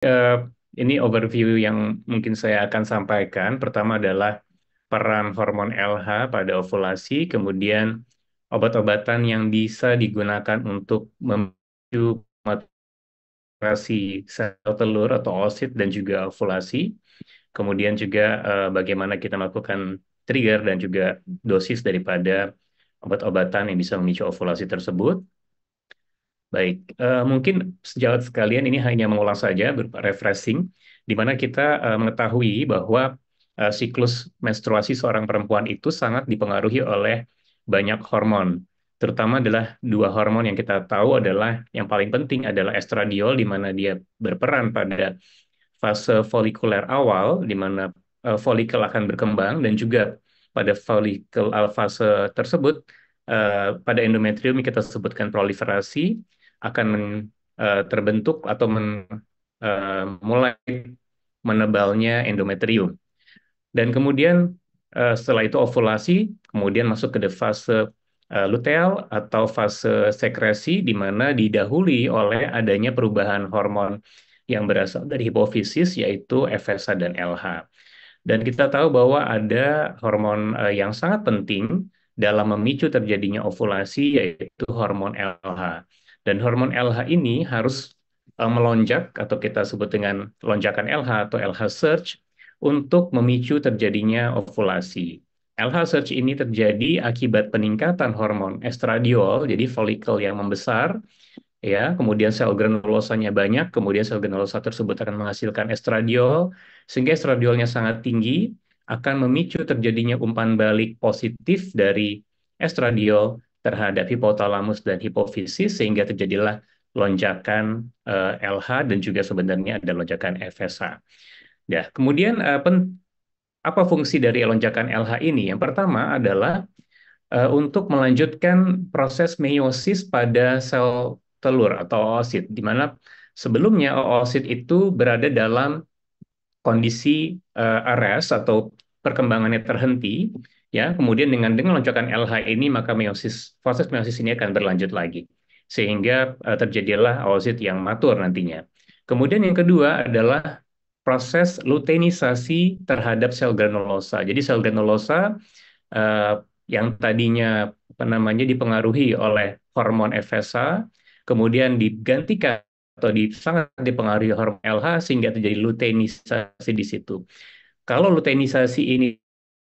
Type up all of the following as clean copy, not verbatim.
Eh, ini overview yang mungkin saya akan sampaikan. Pertama adalah peran hormon LH pada ovulasi, kemudian obat-obatan yang bisa digunakan untuk memicu maturasi sel telur atau oosit dan juga ovulasi. Kemudian juga bagaimana kita melakukan trigger dan juga dosis daripada obat-obatan yang bisa memicu ovulasi tersebut. Baik, mungkin sejawat sekalian ini hanya mengulang saja berupa refreshing, di mana kita mengetahui bahwa siklus menstruasi seorang perempuan itu sangat dipengaruhi oleh banyak hormon. Terutama adalah dua hormon yang kita tahu adalah yang paling penting adalah estradiol, di mana dia berperan pada fase folikuler awal, di mana folikel akan berkembang, dan juga pada folikel fase tersebut, pada endometrium yang kita sebutkan proliferasi, akan terbentuk atau mulai menebalnya endometrium. Dan kemudian setelah itu ovulasi, kemudian masuk ke fase luteal atau fase sekresi, di mana didahului oleh adanya perubahan hormon yang berasal dari hipofisis, yaitu FSH dan LH. Dan kita tahu bahwa ada hormon yang sangat penting dalam memicu terjadinya ovulasi, yaitu hormon LH. Dan hormon LH ini harus melonjak, atau kita sebut dengan lonjakan LH atau LH surge, untuk memicu terjadinya ovulasi. LH surge ini terjadi akibat peningkatan hormon estradiol, jadi folikel yang membesar, ya, kemudian sel granulosanya banyak, kemudian sel granulosa tersebut akan menghasilkan estradiol, sehingga estradiolnya sangat tinggi, akan memicu terjadinya umpan balik positif dari estradiol terhadap hipotalamus dan hipofisis, sehingga terjadilah lonjakan LH dan juga sebenarnya ada lonjakan FSH. Ya, kemudian apa fungsi dari lonjakan LH ini? Yang pertama adalah untuk melanjutkan proses meiosis pada sel telur atau oosit, di mana sebelumnya oosit itu berada dalam kondisi arrest atau perkembangannya terhenti, ya. Kemudian dengan lonjakan LH ini, maka proses meiosis ini akan berlanjut lagi, sehingga terjadilah oosit yang matur nantinya. Kemudian yang kedua adalah proses luteinisasi terhadap sel granulosa. Jadi sel granulosa eh, yang tadinya apa namanya dipengaruhi oleh hormon FSH, kemudian digantikan atau sangat dipengaruhi hormon LH, sehingga terjadi luteinisasi di situ. Kalau luteinisasi ini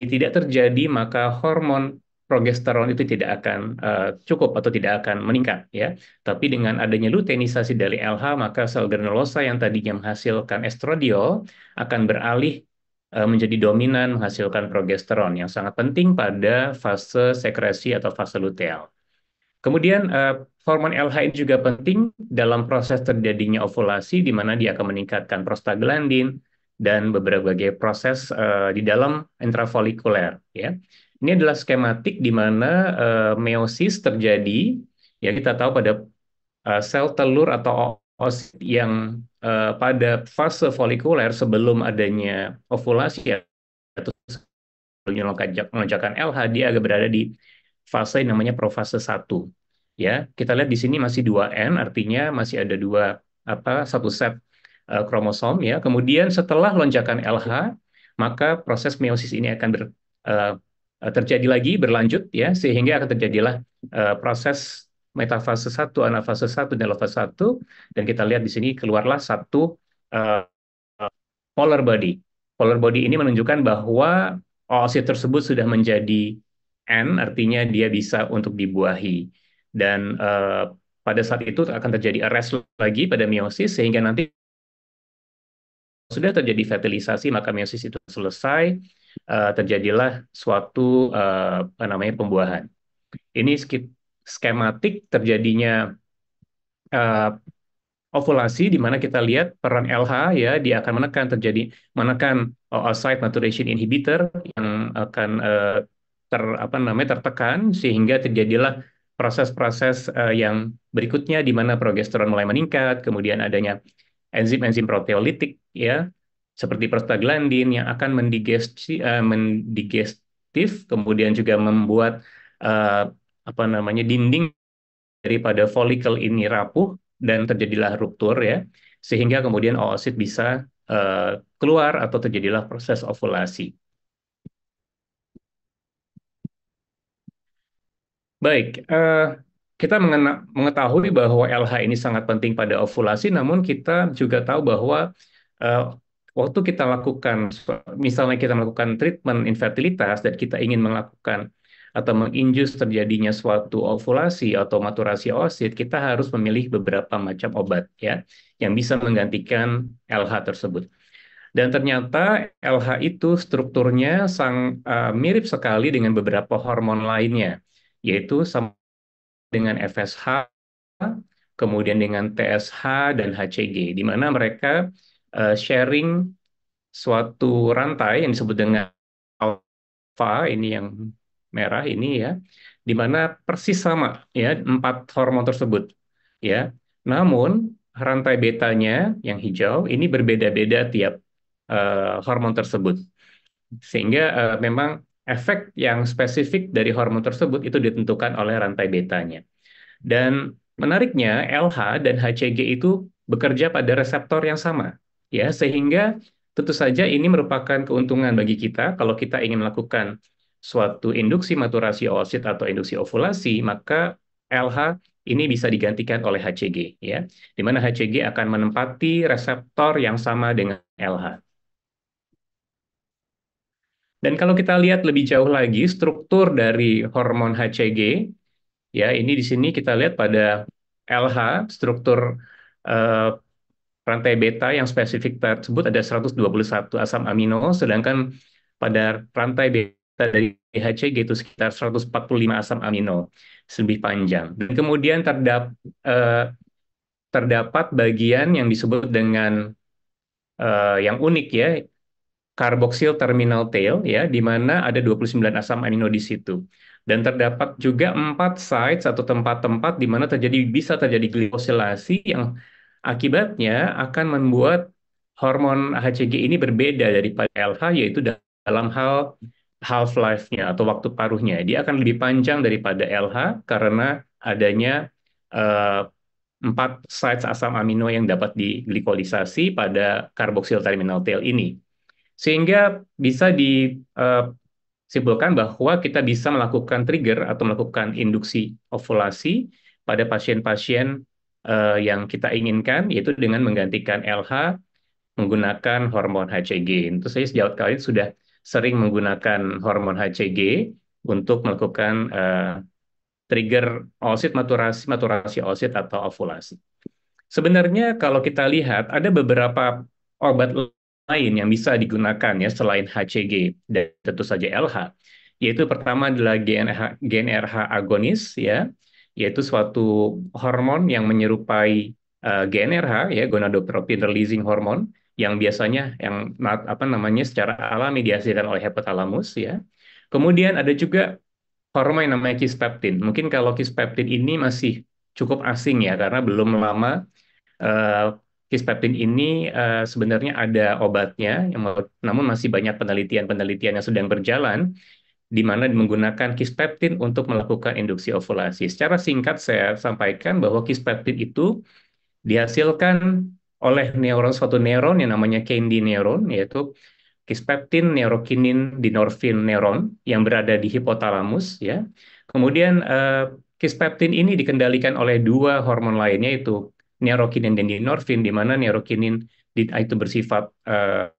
tidak terjadi, maka hormon progesteron itu tidak akan cukup atau tidak akan meningkat, ya. Tapi dengan adanya luteinisasi dari LH, maka sel granulosa yang tadinya menghasilkan estradiol akan beralih menjadi dominan menghasilkan progesteron yang sangat penting pada fase sekresi atau fase luteal. Kemudian hormon LH ini juga penting dalam proses terjadinya ovulasi, di mana dia akan meningkatkan prostaglandin dan beberapa proses di dalam intrafolikuler. Ya, ini adalah skematik di mana meiosis terjadi. Ya, kita tahu pada sel telur atau oosit yang pada fase folikuler sebelum adanya ovulasi atau lonjakan LH, dia agak berada di fase yang namanya profase satu. Ya, kita lihat di sini masih 2N, artinya masih ada satu set kromosom, ya. Kemudian setelah lonjakan LH, maka proses meiosis ini akan eh, terjadi lagi, berlanjut, ya, sehingga akan terjadilah proses metafase satu, anafase satu, dan lofase satu, dan kita lihat di sini keluarlah satu eh, polar body. Polar body ini menunjukkan bahwa oosit tersebut sudah menjadi N, artinya dia bisa untuk dibuahi. Dan pada saat itu akan terjadi arrest lagi pada meiosis, sehingga nanti sudah terjadi fertilisasi, maka meiosis itu selesai, terjadilah suatu apa namanya pembuahan. Ini skematik terjadinya eh, ovulasi, di mana kita lihat peran LH, ya, dia akan menekan oocyte maturation inhibitor yang akan tertekan, sehingga terjadilah proses-proses yang berikutnya, di mana progesteron mulai meningkat, kemudian adanya enzim-enzim proteolitik, ya, seperti prostaglandin yang akan mendigestif, kemudian juga membuat eh, dinding daripada folikel ini rapuh dan terjadilah ruptur, ya, sehingga kemudian oosit bisa keluar atau terjadilah proses ovulasi. Baik, kita mengetahui bahwa LH ini sangat penting pada ovulasi, namun kita juga tahu bahwa eh, waktu kita lakukan, misalnya kita melakukan treatment infertilitas dan kita ingin melakukan atau menginjus terjadinya suatu ovulasi atau maturasi oosit, kita harus memilih beberapa macam obat ya yang bisa menggantikan LH tersebut. Dan ternyata LH itu strukturnya mirip sekali dengan beberapa hormon lainnya, yaitu sama dengan FSH, kemudian dengan TSH dan HCG, di mana mereka sharing suatu rantai yang disebut dengan alpha, ini yang merah ini ya, di mana persis sama ya empat hormon tersebut ya. Namun rantai betanya yang hijau ini berbeda-beda tiap hormon tersebut. Sehingga memang efek yang spesifik dari hormon tersebut itu ditentukan oleh rantai betanya. Dan menariknya LH dan HCG itu bekerja pada reseptor yang sama, ya sehingga tentu saja ini merupakan keuntungan bagi kita kalau kita ingin melakukan suatu induksi maturasi oosit atau induksi ovulasi, maka LH ini bisa digantikan oleh HCG, ya, di mana HCG akan menempati reseptor yang sama dengan LH. Dan kalau kita lihat lebih jauh lagi struktur dari hormon HCG, ya, ini di sini kita lihat pada LH, struktur eh, rantai beta yang spesifik tersebut ada 121 asam amino, sedangkan pada rantai beta dari HCG itu sekitar 145 asam amino, lebih panjang. Dan kemudian eh, terdapat bagian yang disebut dengan yang unik ya, carboxyl terminal tail ya, di mana ada 29 asam amino di situ. Dan terdapat juga 4 sites atau tempat-tempat di mana bisa terjadi glicosilasi yang akibatnya akan membuat hormon HCG ini berbeda daripada LH, yaitu dalam hal half-life-nya atau waktu paruhnya. Dia akan lebih panjang daripada LH karena adanya eh, 4 sites asam amino yang dapat diglikolisasi pada carboxyl terminal tail ini. Sehingga bisa disimpulkan bahwa kita bisa melakukan trigger atau melakukan induksi ovulasi pada pasien-pasien yang kita inginkan, yaitu dengan menggantikan LH menggunakan hormon HCG. Tentu saya sejauh kali sudah sering menggunakan hormon HCG untuk melakukan trigger oosit maturasi, maturasi oosit atau ovulasi. Sebenarnya kalau kita lihat ada beberapa obat lain yang bisa digunakan ya selain HCG dan tentu saja LH. Yaitu pertama adalah GnRH agonis ya, yaitu suatu hormon yang menyerupai GnRH ya, gonadotropin releasing hormone yang biasanya yang apa namanya secara alami dihasilkan oleh hipotalamus ya. Kemudian ada juga hormon yang namanya kispeptin. Mungkin kalau kispeptin ini masih cukup asing ya karena belum lama eh, kispeptin ini sebenarnya ada obatnya, namun masih banyak penelitian-penelitian yang sedang berjalan di mana menggunakan kispeptin untuk melakukan induksi ovulasi. Secara singkat saya sampaikan bahwa kispeptin itu dihasilkan oleh suatu neuron yang namanya KND neuron, yaitu kispeptin neurokinin dinorfin neuron yang berada di hipotalamus ya. Kemudian kispeptin ini dikendalikan oleh dua hormon lainnya, yaitu neurokinin dan dinorfin, di mana neurokinin itu bersifat eh,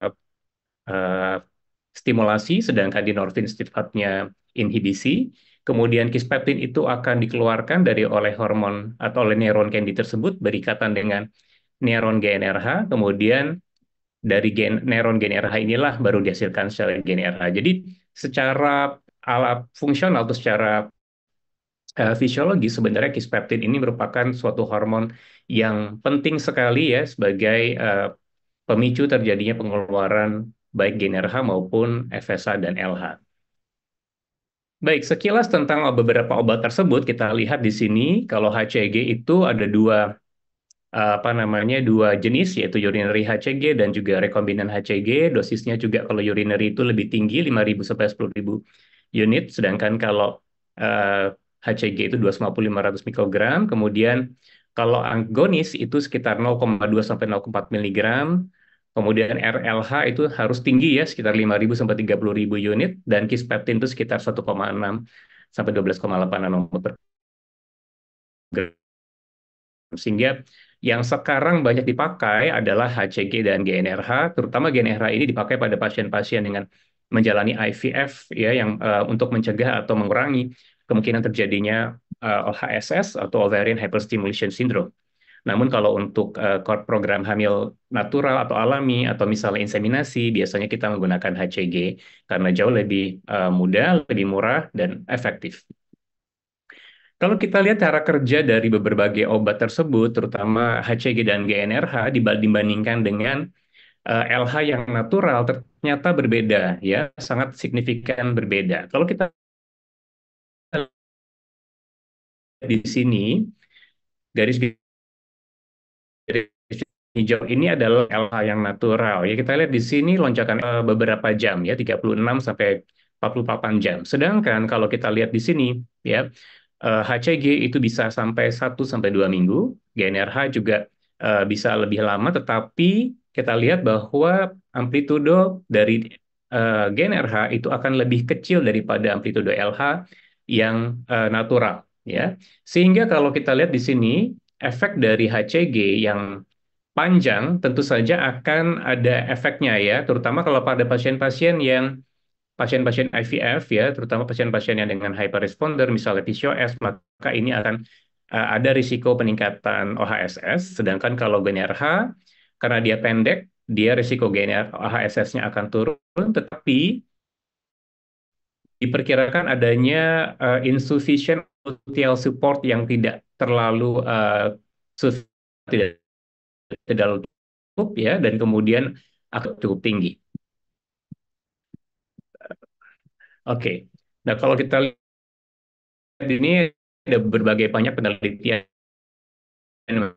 stimulasi, sedangkan dinorfin sifatnya inhibisi. Kemudian kispeptin itu akan dikeluarkan oleh hormon atau oleh neuron kendi tersebut berikatan dengan neuron GnRH, kemudian dari neuron GnRH inilah baru dihasilkan sel GnRH. Jadi secara alat fungsional atau secara fisiologi sebenarnya kispeptin ini merupakan suatu hormon yang penting sekali ya sebagai pemicu terjadinya pengeluaran baik GnRH maupun FSH dan LH. Baik, sekilas tentang beberapa obat tersebut kita lihat di sini kalau HCG itu ada apa namanya dua jenis, yaitu urinary HCG dan juga rekombinan HCG. Dosisnya juga kalau urinary itu lebih tinggi 5.000 sampai 10.000 unit, sedangkan kalau HCG itu 250-500 mikrogram. Kemudian Kalau agonis itu sekitar 0,2 sampai 0,4 miligram. Kemudian RLH itu harus tinggi ya, sekitar 5.000 sampai 30.000 unit. Dan kispetin itu sekitar 1,6 sampai 12,8 nanomol per gram. Sehingga yang sekarang banyak dipakai adalah HCG dan GnRH, terutama GnRH ini dipakai pada pasien-pasien dengan menjalani IVF ya yang untuk mencegah atau mengurangi kemungkinan terjadinya OHSS atau Ovarian Hyperstimulation Syndrome. Namun kalau untuk program hamil natural atau alami atau misalnya inseminasi, biasanya kita menggunakan HCG karena jauh lebih mudah, lebih murah, dan efektif. Kalau kita lihat cara kerja dari berbagai obat tersebut, terutama HCG dan GnRH dibandingkan dengan LH yang natural, ternyata berbeda, ya, sangat signifikan berbeda. Kalau kita lihat di sini, garis hijau ini adalah LH yang natural. Ya, kita lihat di sini lonjakan beberapa jam ya, 36 sampai 48 jam. Sedangkan kalau kita lihat di sini ya, HCG itu bisa sampai 1 sampai 2 minggu, GnRH juga bisa lebih lama, tetapi kita lihat bahwa amplitudo dari GnRH itu akan lebih kecil daripada amplitudo LH yang natural ya. Sehingga kalau kita lihat di sini efek dari HCG yang panjang tentu saja akan ada efeknya ya, terutama kalau pada pasien-pasien IVF ya, terutama pasien-pasien yang dengan hyperresponder, misalnya PCOS, maka ini akan ada risiko peningkatan OHSS. Sedangkan kalau GnRH, karena dia pendek, dia risiko GnRH OHSS-nya akan turun, tetapi diperkirakan adanya insufficient luteal support yang tidak terlalu tidak terlalu cukup ya, dan kemudian akan cukup tinggi. Oke, nah kalau kita lihat ini ada berbagai banyak penelitian yang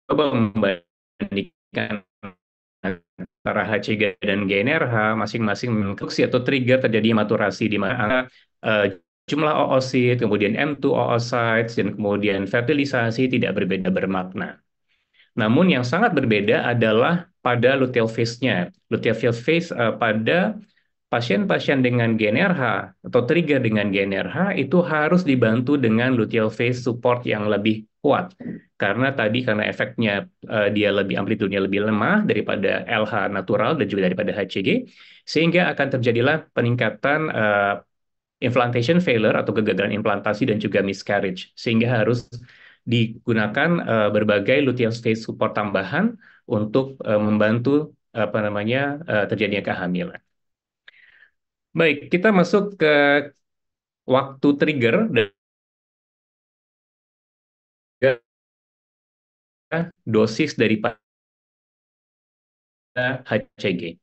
mencoba membandingkan antara HCG dan GnRH masing-masing menginstruksi atau trigger terjadi maturasi di mana jumlah oosit, kemudian M2 oocytes, dan kemudian fertilisasi tidak berbeda bermakna. Namun yang sangat berbeda adalah pada luteal phase-nya. Luteal phase pada pasien-pasien dengan GnRH atau trigger dengan GnRH itu harus dibantu dengan luteal phase support yang lebih kuat. Karena efeknya dia lebih amplitudenya lebih lemah daripada LH natural dan juga daripada HCG, sehingga akan terjadilah peningkatan implantation failure atau kegagalan implantasi dan juga miscarriage, sehingga harus digunakan berbagai luteal phase support tambahan untuk membantu terjadinya kehamilan. Baik, kita masuk ke waktu trigger dan dosis daripada HCG.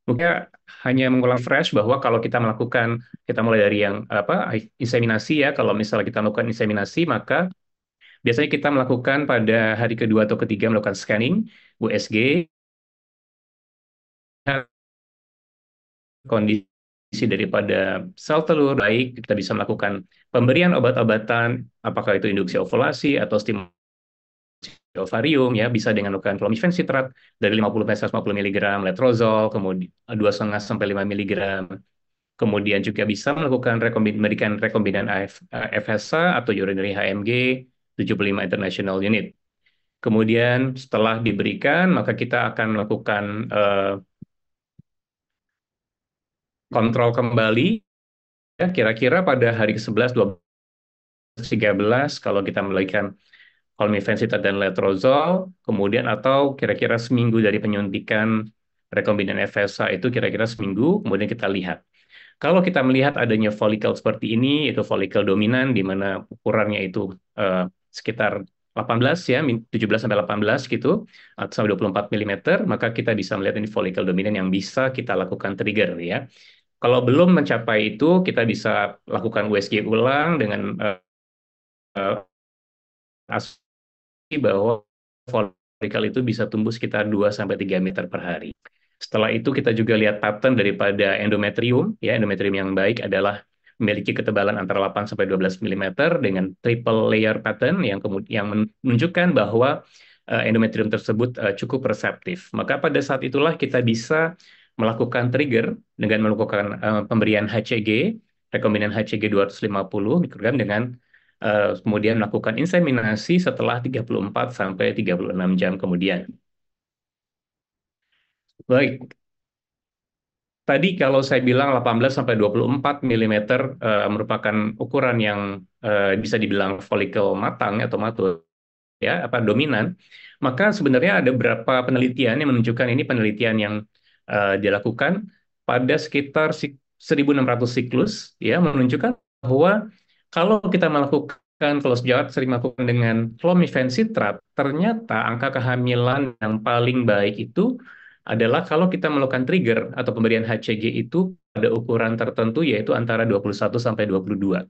Mungkin hanya mengulang fresh bahwa kalau kita mulai dari yang inseminasi ya, kalau misalnya kita melakukan inseminasi, maka biasanya kita melakukan pada hari kedua atau ketiga melakukan scanning USG, kondisi daripada sel telur baik, kita bisa melakukan pemberian obat-obatan, apakah itu induksi ovulasi atau stimulasi ovarium ya, bisa dengan melakukan clomifen citrat dari 50 sampai 150 mg, letrozol, kemudian 2,5 sampai 5 mg. Kemudian juga bisa melakukan memberikan rekombinan FSH atau urinary HMG 75 international unit. Kemudian setelah diberikan, maka kita akan melakukan kontrol kembali ya, kira-kira pada hari ke-11, 12, 13 kalau kita memberikan kolmifensitat dan letrozol, kemudian atau kira-kira seminggu dari penyuntikan rekombinan FSH itu kira-kira seminggu, kemudian kita lihat. Kalau kita melihat adanya folikel seperti ini, itu folikel dominan di mana ukurannya itu sekitar 18 ya, 17 sampai 18 gitu, atau sampai 24 mm, maka kita bisa melihat ini folikel dominan yang bisa kita lakukan trigger ya. Kalau belum mencapai itu, kita bisa lakukan USG ulang dengan asumsi bahwa folikel itu bisa tumbuh sekitar 2 sampai 3 meter per hari. Setelah itu kita juga lihat pattern daripada endometrium. Ya, endometrium yang baik adalah memiliki ketebalan antara 8 sampai 12 milimeter dengan triple layer pattern yang kemudian menunjukkan bahwa endometrium tersebut cukup reseptif. Maka pada saat itulah kita bisa melakukan trigger dengan melakukan pemberian HCG, rekombinan HCG 250 mikrogram dengan kemudian melakukan inseminasi setelah 34 sampai 36 jam kemudian. Baik, tadi kalau saya bilang 18 sampai 24 milimeter merupakan ukuran yang bisa dibilang folikel matang atau matur ya, apa dominan, maka sebenarnya ada beberapa penelitian yang menunjukkan ini penelitian yang dilakukan pada sekitar 1.600 siklus ya, menunjukkan bahwa kalau kita melakukan, kalau sejawat sering melakukan dengan clomiphene ternyata angka kehamilan yang paling baik itu adalah kalau kita melakukan trigger atau pemberian HCG itu pada ukuran tertentu yaitu antara 21 sampai 22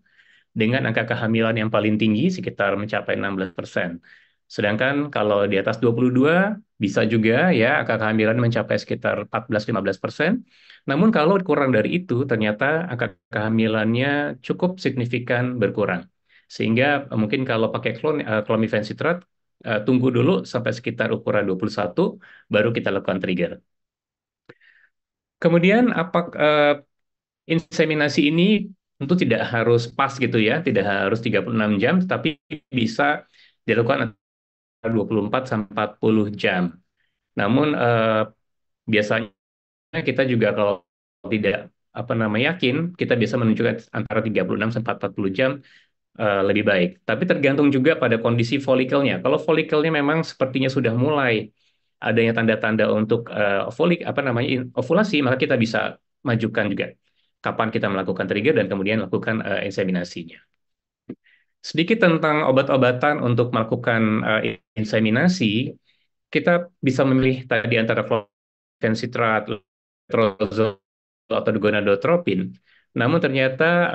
dengan angka kehamilan yang paling tinggi sekitar mencapai 16%. Sedangkan kalau di atas 22 bisa juga ya angka kehamilan mencapai sekitar 14-15%. Namun kalau kurang dari itu ternyata angka kehamilannya cukup signifikan berkurang. Sehingga mungkin kalau pakai clomiphene citrate tunggu dulu sampai sekitar ukuran 21 baru kita lakukan trigger. Kemudian inseminasi ini tentu tidak harus pas gitu ya, tidak harus 36 jam, tapi bisa dilakukan antara 24 sampai 40 jam. Namun biasanya kita juga kalau tidak apa namanya yakin, kita bisa menunjukkan antara 36 sampai 40 jam lebih baik. Tapi tergantung juga pada kondisi folikelnya. Kalau folikelnya memang sepertinya sudah mulai adanya tanda-tanda untuk apa namanya ovulasi, maka kita bisa majukan juga kapan kita melakukan trigger dan kemudian lakukan inseminasinya. Sedikit tentang obat-obatan untuk melakukan inseminasi, kita bisa memilih tadi antara fluoxetine, letrozole, atau gonadotropin. Namun ternyata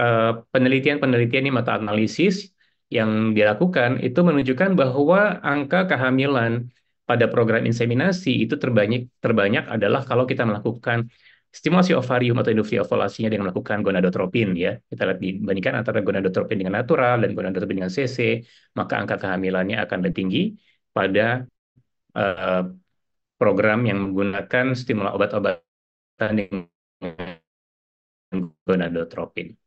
penelitian-penelitian ini meta analisis yang dilakukan itu menunjukkan bahwa angka kehamilan pada program inseminasi itu terbanyak terbanyak adalah kalau kita melakukan stimulasi ovarium atau induksi ovulasinya dengan melakukan gonadotropin ya. Kita lihat dibandingkan antara gonadotropin dengan natural dan gonadotropin dengan CC, maka angka kehamilannya akan lebih tinggi pada eh, program yang menggunakan stimulan obat-obatan dengan gonadotropin.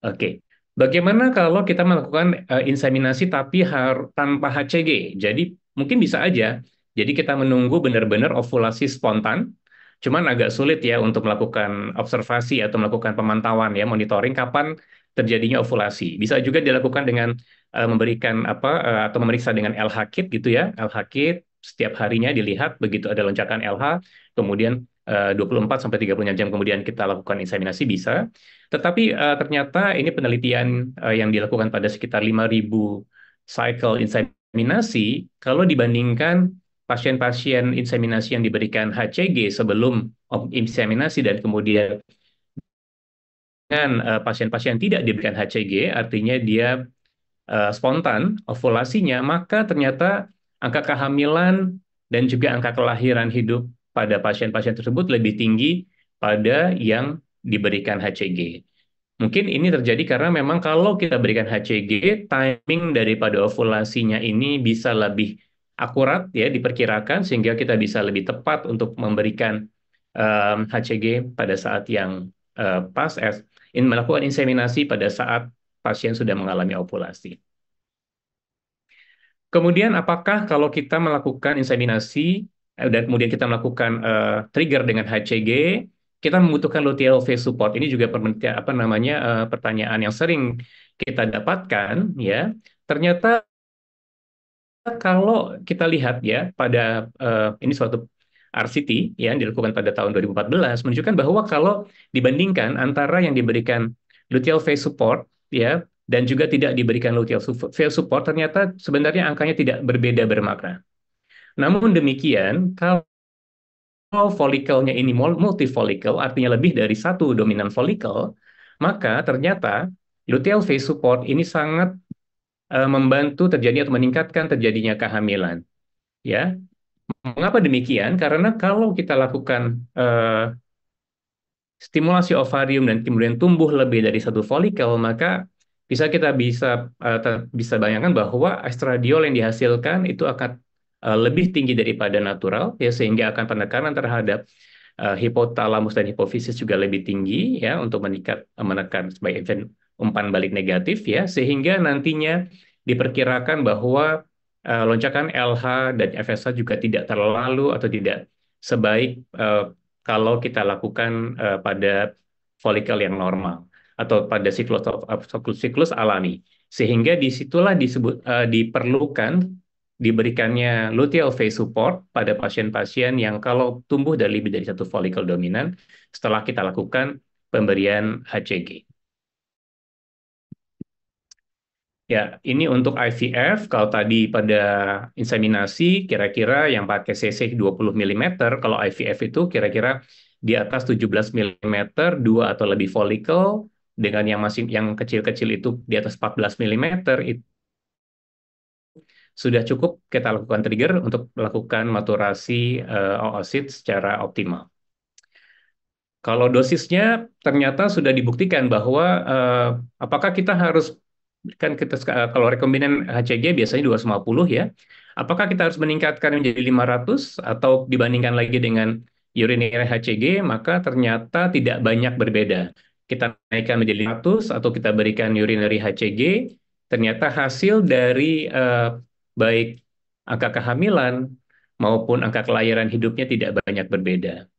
Oke, bagaimana kalau kita melakukan inseminasi tapi tanpa HCG? Jadi mungkin bisa aja. Jadi kita menunggu benar-benar ovulasi spontan, cuman agak sulit ya untuk melakukan observasi atau melakukan pemantauan ya, monitoring kapan terjadinya ovulasi. Bisa juga dilakukan dengan memberikan apa atau memeriksa dengan LH kit gitu ya. LH kit setiap harinya dilihat begitu ada lonjakan LH, kemudian 24 sampai 30 jam kemudian kita lakukan inseminasi bisa. Tetapi ternyata ini penelitian yang dilakukan pada sekitar 5.000 cycle inseminasi, kalau dibandingkan pasien-pasien inseminasi yang diberikan HCG sebelum inseminasi dan kemudian dengan pasien-pasien yang tidak diberikan HCG, artinya dia spontan ovulasinya, maka ternyata angka kehamilan dan juga angka kelahiran hidup pada pasien-pasien tersebut lebih tinggi pada yang diberikan HCG. Mungkin ini terjadi karena memang kalau kita berikan HCG, timing daripada ovulasinya ini bisa lebih akurat ya diperkirakan sehingga kita bisa lebih tepat untuk memberikan HCG pada saat yang pas melakukan inseminasi pada saat pasien sudah mengalami ovulasi. Kemudian apakah kalau kita melakukan inseminasi dan kemudian kita melakukan trigger dengan HCG, kita membutuhkan luteal phase support. Ini juga apa namanya pertanyaan yang sering kita dapatkan ya. Ternyata kalau kita lihat ya pada ini suatu RCT ya, yang dilakukan pada tahun 2014 menunjukkan bahwa kalau dibandingkan antara yang diberikan luteal phase support ya dan juga tidak diberikan luteal phase support ternyata sebenarnya angkanya tidak berbeda bermakna. Namun demikian kalau folikelnya ini multifolikel artinya lebih dari satu dominan folikel, maka ternyata luteal phase support ini sangat membantu terjadi atau meningkatkan terjadinya kehamilan ya. Mengapa demikian? Karena kalau kita lakukan stimulasi ovarium dan kemudian tumbuh lebih dari satu folikel, maka kita bisa bayangkan bahwa estradiol yang dihasilkan itu akan lebih tinggi daripada natural, ya, sehingga akan penekanan terhadap hipotalamus dan hipofisis juga lebih tinggi, ya, untuk menekan sebagai event umpan balik negatif, ya, sehingga nantinya diperkirakan bahwa lonjakan LH dan FSH juga tidak terlalu atau tidak sebaik kalau kita lakukan pada folikel yang normal atau pada siklus alami. Sehingga disitulah diperlukan diberikannya luteal phase support pada pasien-pasien yang kalau tumbuh dari lebih dari satu folikel dominan setelah kita lakukan pemberian HCG. Ya, ini untuk IVF. Kalau tadi pada inseminasi, kira-kira yang pakai cc 20 mm, kalau IVF itu kira-kira di atas 17 mm, dua atau lebih folikel, dengan yang kecil-kecil itu di atas 14 mm, itu sudah cukup kita lakukan trigger untuk melakukan maturasi oosit secara optimal. Kalau dosisnya ternyata sudah dibuktikan bahwa apakah kita harus kan kalau rekombinan HCG biasanya 250, ya. Apakah kita harus meningkatkan menjadi 500 atau dibandingkan lagi dengan urinary HCG, maka ternyata tidak banyak berbeda. Kita naikkan menjadi 500 atau kita berikan urinary HCG, ternyata hasil dari baik angka kehamilan maupun angka kelahiran hidupnya tidak banyak berbeda.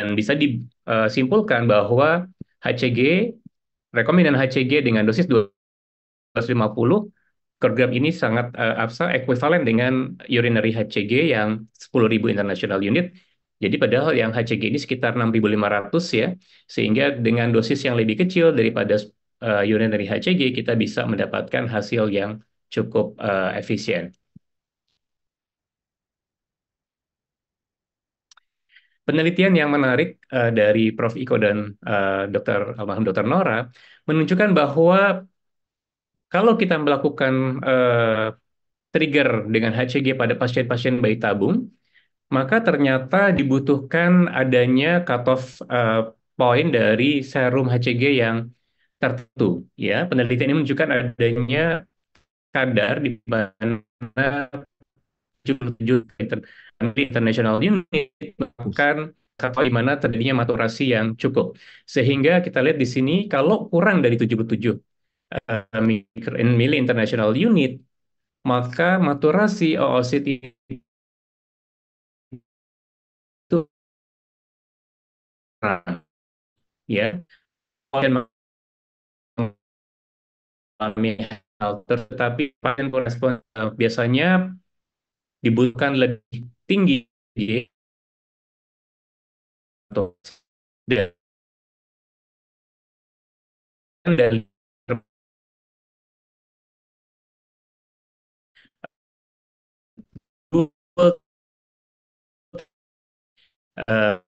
Dan bisa disimpulkan bahwa HCG, rekombinan HCG dengan dosis 250 per gram ini sangat ekuivalen dengan urinary HCG yang 10.000 international unit. Jadi padahal yang HCG ini sekitar 6.500, ya, sehingga dengan dosis yang lebih kecil daripada urinary HCG kita bisa mendapatkan hasil yang cukup efisien. Penelitian yang menarik dari Prof. Iko dan almarhum Dr. Nora menunjukkan bahwa kalau kita melakukan trigger dengan HCG pada pasien-pasien bayi tabung, maka ternyata dibutuhkan adanya cutoff point dari serum HCG yang tertentu. Ya, penelitian ini menunjukkan adanya kadar di mana 77 international unit melakukan di mana terjadinya maturasi yang cukup. Sehingga kita lihat di sini kalau kurang dari 77 milli international unit, maka maturasi oosit itu kurang, ya. Dan mengalami hal tetapi pasien respon biasanya dibutuhkan lebih tinggi atau dan dari uh,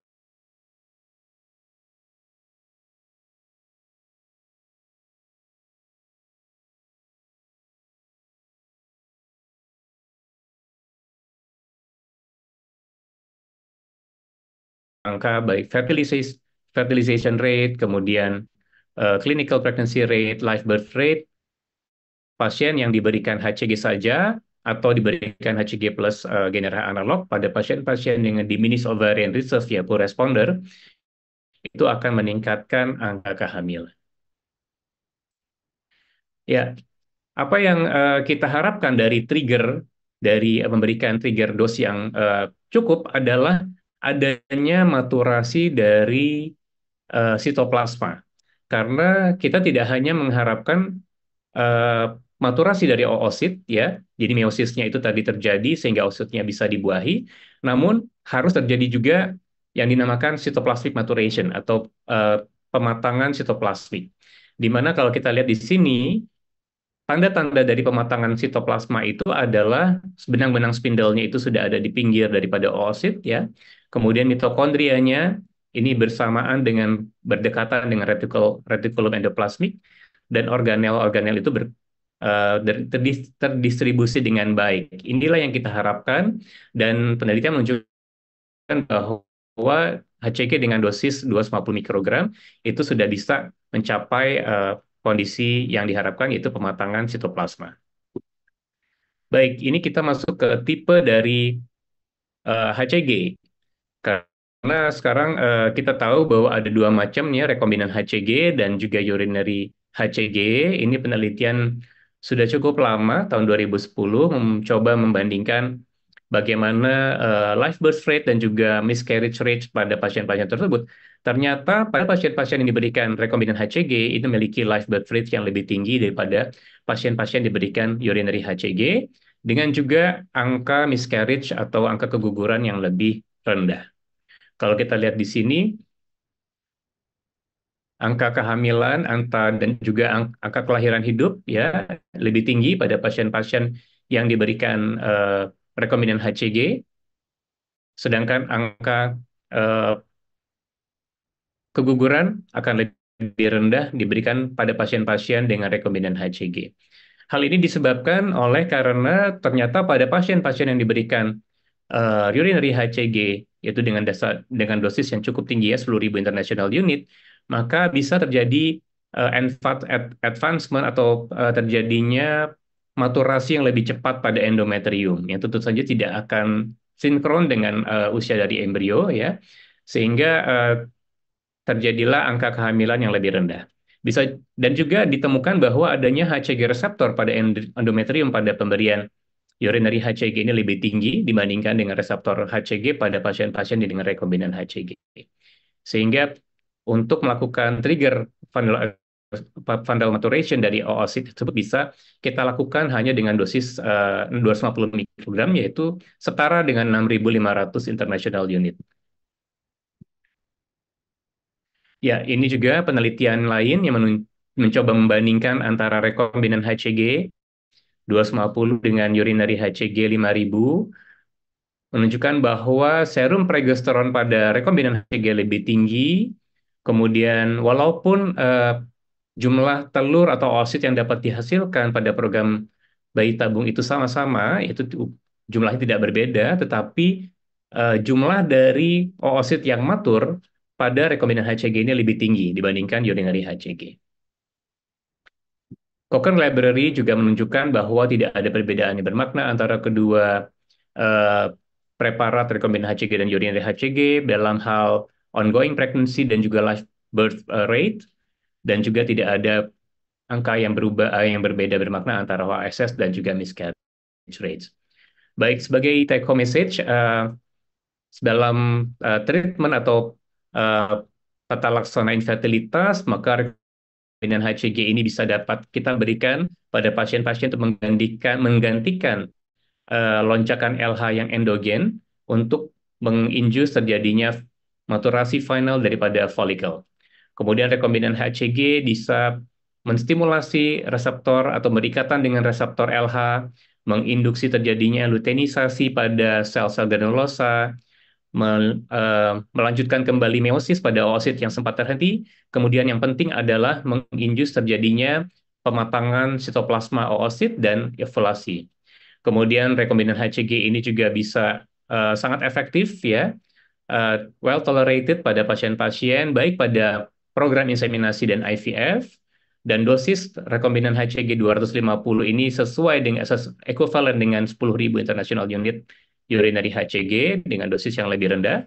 angka baik fertilization rate, kemudian clinical pregnancy rate, live birth rate, pasien yang diberikan HCG saja atau diberikan HCG plus generasi analog pada pasien-pasien dengan diminished ovarian reserve, ya, poor responder, itu akan meningkatkan angka kehamilan. Ya, apa yang kita harapkan dari memberikan trigger dose yang cukup adalah adanya maturasi dari sitoplasma. Karena kita tidak hanya mengharapkan eh, maturasi dari oosit, ya, jadi meosisnya itu tadi terjadi sehingga oositnya bisa dibuahi, namun harus terjadi juga yang dinamakan cytoplasmic maturation atau eh, pematangan sitoplasmik. Di mana kalau kita lihat di sini, tanda-tanda dari pematangan sitoplasma itu adalah benang-benang spindalnya itu sudah ada di pinggir daripada oosit, ya. Kemudian mitokondrianya ini bersamaan dengan berdekatan dengan retikulum endoplasmik, dan organel-organel itu terdistribusi dengan baik. Inilah yang kita harapkan, dan penelitian menunjukkan bahwa HCG dengan dosis 250 mikrogram itu sudah bisa mencapai kondisi yang diharapkan yaitu pematangan sitoplasma. Baik, ini kita masuk ke tipe dari HCG. Karena sekarang kita tahu bahwa ada dua macam ya, rekombinan HCG dan juga urinary HCG. Ini penelitian sudah cukup lama, tahun 2010, mencoba membandingkan bagaimana live birth rate dan juga miscarriage rate pada pasien-pasien tersebut. Ternyata pada pasien-pasien yang diberikan rekombinan HCG itu memiliki live birth rate yang lebih tinggi daripada pasien-pasien diberikan urinary HCG, dengan juga angka miscarriage atau angka keguguran yang lebih rendah. Kalau kita lihat di sini, angka kehamilan, dan juga angka kelahiran hidup ya lebih tinggi pada pasien-pasien yang diberikan rekombinan HCG, sedangkan angka eh, keguguran akan lebih rendah diberikan pada pasien-pasien dengan rekombinan HCG. Hal ini disebabkan oleh karena ternyata pada pasien-pasien yang diberikan urinary HCG, yaitu dengan dosis yang cukup tinggi ya, 10.000 international unit, maka bisa terjadi advancement atau terjadinya maturasi yang lebih cepat pada endometrium, yang tentu saja tidak akan sinkron dengan usia dari embrio ya, sehingga terjadilah angka kehamilan yang lebih rendah. Bisa dan juga ditemukan bahwa adanya HCG reseptor pada endometrium pada pemberian urinary HCG ini lebih tinggi dibandingkan dengan reseptor HCG pada pasien-pasien dengan rekombinan HCG. Sehingga untuk melakukan trigger fundal, fundal maturation dari oosit tersebut bisa kita lakukan hanya dengan dosis 250 mikrogram, yaitu setara dengan 6.500 international unit. Ya, ini juga penelitian lain yang mencoba membandingkan antara rekombinan HCG 250 dengan urinary HCG 5.000, menunjukkan bahwa serum progesteron pada rekombinan HCG lebih tinggi. Kemudian walaupun jumlah telur atau oosit yang dapat dihasilkan pada program bayi tabung itu sama-sama, itu jumlahnya tidak berbeda, tetapi jumlah dari oosit yang matur pada rekombinan HCG ini lebih tinggi dibandingkan urinary HCG. Cochrane Library juga menunjukkan bahwa tidak ada perbedaan yang bermakna antara kedua eh, preparat rekombinan HCG dan urinary HCG dalam hal ongoing pregnancy dan juga live birth rate, dan juga tidak ada angka yang yang berbeda bermakna antara OSS dan juga miscarriage rates. Baik, sebagai take home message, dalam treatment atau uh, tata laksana infertilitas, maka rekombinan HCG ini bisa dapat kita berikan pada pasien-pasien untuk menggantikan lonjakan LH yang endogen untuk menginjus terjadinya maturasi final daripada folikel. Kemudian rekombinan HCG bisa menstimulasi reseptor atau berikatan dengan reseptor LH, menginduksi terjadinya luteinisasi pada sel-sel granulosa, melanjutkan kembali meiosis pada oosit yang sempat terhenti. Kemudian yang penting adalah menginjus terjadinya pematangan sitoplasma oosit dan ovulasi. Kemudian rekombinan HCG ini juga bisa sangat efektif ya, well tolerated pada pasien-pasien baik pada program inseminasi dan IVF, dan dosis rekombinan HCG 250 ini sesuai dengan ekuivalen dengan 10.000 international unit urinary HCG dengan dosis yang lebih rendah.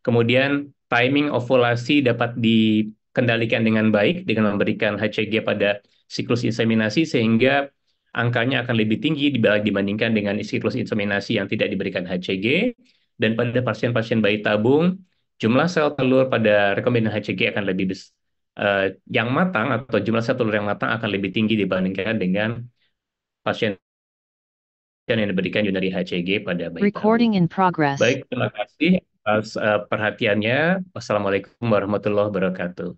Kemudian timing ovulasi dapat dikendalikan dengan baik dengan memberikan HCG pada siklus inseminasi, sehingga angkanya akan lebih tinggi dibandingkan dengan siklus inseminasi yang tidak diberikan HCG. Dan pada pasien-pasien bayi tabung, jumlah sel telur pada rekombinan HCG akan lebih yang matang, atau jumlah sel telur yang matang akan lebih tinggi dibandingkan dengan pasien yang diberikan urinary HCG pada bayi tabung. Recording in progress. Baik, terima kasih atas perhatiannya. Wassalamualaikum warahmatullahi wabarakatuh.